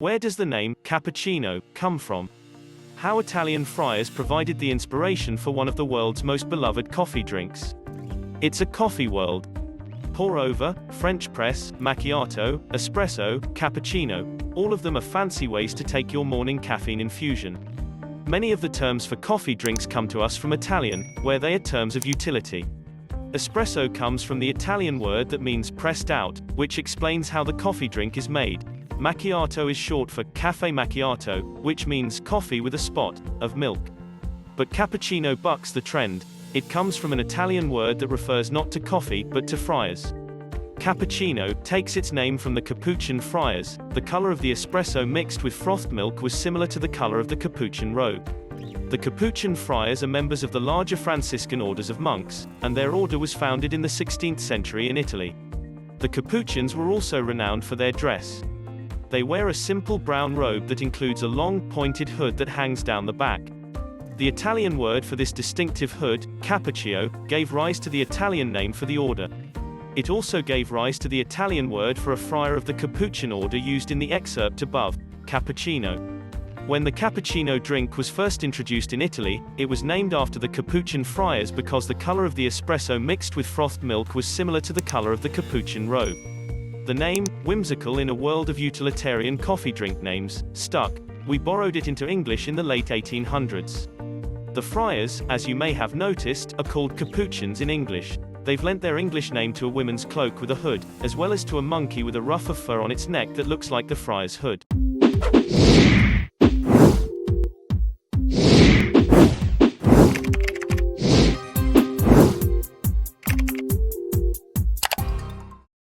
Where does the name cappuccino come from? How Italian friars provided the inspiration for one of the world's most beloved coffee drinks. It's a coffee world. Pour over, French press, macchiato, espresso, cappuccino. All of them are fancy ways to take your morning caffeine infusion. Many of the terms for coffee drinks come to us from Italian, where they are terms of utility. Espresso comes from the Italian word that means pressed out, which explains how the coffee drink is made. Macchiato is short for caffè macchiato, which means coffee with a spot of milk. But cappuccino bucks the trend. It comes from an Italian word that refers not to coffee but to friars. Cappuccino takes its name from the Capuchin friars. The color of the espresso mixed with frothed milk was similar to the color of the Capuchin robe. The Capuchin friars are members of the larger Franciscan orders of monks, and their order was founded in the 16th century in Italy. The Capuchins were also renowned for their dress. They wear a simple brown robe that includes a long, pointed hood that hangs down the back. The Italian word for this distinctive hood, cappuccio, gave rise to the Italian name for the order. It also gave rise to the Italian word for a friar of the Capuchin order used in the excerpt above, cappuccino. When the cappuccino drink was first introduced in Italy, it was named after the Capuchin friars because the color of the espresso mixed with frothed milk was similar to the color of the Capuchin robe. The name, whimsical in a world of utilitarian coffee drink names, stuck. We borrowed it into English in the late 1800s. The friars, as you may have noticed, are called Capuchins in English. They've lent their English name to a women's cloak with a hood, as well as to a monkey with a ruff of fur on its neck that looks like the friar's hood.